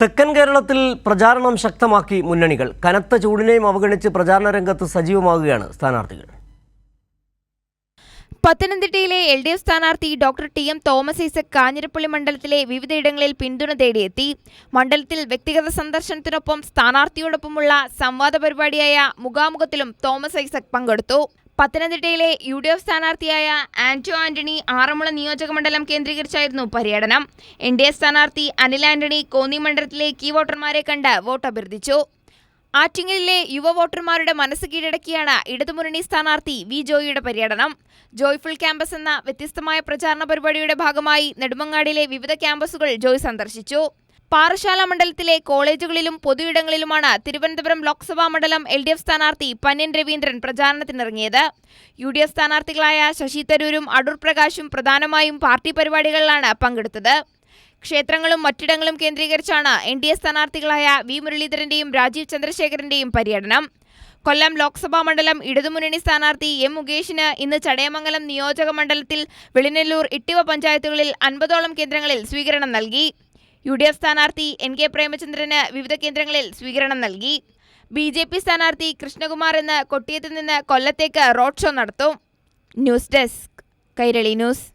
തെക്കൻ കേരളത്തിൽ പ്രചാരണം ശക്തമാക്കി മുന്നണികൾ. കനത്ത ചൂടിനെയും അവഗണിച്ച് പ്രചാരണ രംഗത്ത് സജീവമാകുകയാണ് സ്ഥാനാർത്ഥികൾ. പത്തനംതിട്ടയിലെ LDF സ്ഥാനാർത്ഥി doctor TM Thomas Isaac Kanjirappally മണ്ഡലത്തിലെ വിവിധയിടങ്ങളിൽ പിന്തുണ തേടിയെത്തി. മണ്ഡലത്തിൽ വ്യക്തിഗത സന്ദർശനത്തിനൊപ്പം സ്ഥാനാർത്ഥിയോടൊപ്പമുള്ള സംവാദ പരിപാടിയായ മുഖാമുഖത്തിലും തോമസ് ഐസക് പങ്കെടുത്തു. പത്തനംതിട്ടയിലെ UDF സ്ഥാനാർത്ഥിയായ ആന്റോ ആന്റണി ആറന്മുള നിയോജകമണ്ഡലം കേന്ദ്രീകരിച്ചായിരുന്നു പര്യടനം. NDA സ്ഥാനാർത്ഥി അനിൽ ആന്റണി കോന്നി മണ്ഡലത്തിലെ കീ വോട്ടർമാരെ കണ്ട് വോട്ട് അഭ്യർത്ഥിച്ചു. ആറ്റിങ്ങലിലെ യുവ വോട്ടർമാരുടെ മനസ്സ് കീഴടക്കിയാണ് ഇടതുമുന്നണി സ്ഥാനാർത്ഥി വി ജോയിയുടെ പര്യടനം. ജോയ്ഫുൾ ക്യാമ്പസ് എന്ന വ്യത്യസ്തമായ പ്രചാരണ പരിപാടിയുടെ ഭാഗമായി നെടുമങ്ങാടിലെ വിവിധ ക്യാമ്പസുകൾ ജോയ് സന്ദർശിച്ചു. പാറശാല മണ്ഡലത്തിലെ കോളേജുകളിലും പൊതുയിടങ്ങളിലുമാണ് തിരുവനന്തപുരം ലോക്സഭാ മണ്ഡലം LDF സ്ഥാനാർത്ഥി പന്ന്യൻ രവീന്ദ്രൻ പ്രചാരണത്തിനിറങ്ങിയത്. UDF സ്ഥാനാർത്ഥികളായ ശശി തരൂരും അടൂർ പ്രകാശും പ്രധാനമായും പാർട്ടി പരിപാടികളിലാണ് പങ്കെടുത്തത്. ക്ഷേത്രങ്ങളും മറ്റിടങ്ങളും കേന്ദ്രീകരിച്ചാണ് NDA സ്ഥാനാർത്ഥികളായ വി മുരളീധരന്റെയും രാജീവ് ചന്ദ്രശേഖരന്റെയും പര്യടനം. കൊല്ലം ലോക്സഭാ മണ്ഡലം ഇടതുമുന്നണി സ്ഥാനാർത്ഥി M മുകേഷിന് ഇന്ന് ചടയമംഗലം നിയോജക മണ്ഡലത്തിൽ വെളിനെല്ലൂർ ഇട്ടിവ പഞ്ചായത്തുകളിൽ 50ഓളം കേന്ദ്രങ്ങളിൽ സ്വീകരണം നൽകി. UDF സ്ഥാനാർത്ഥി NK പ്രേമചന്ദ്രന് വിവിധ കേന്ദ്രങ്ങളിൽ സ്വീകരണം നൽകി. BJP സ്ഥാനാർത്ഥി കൃഷ്ണകുമാർ ഇന്ന് കൊട്ടിയത്ത് നിന്ന് കൊല്ലത്തേക്ക് റോഡ് ഷോ നടത്തും. News desk Kairali news.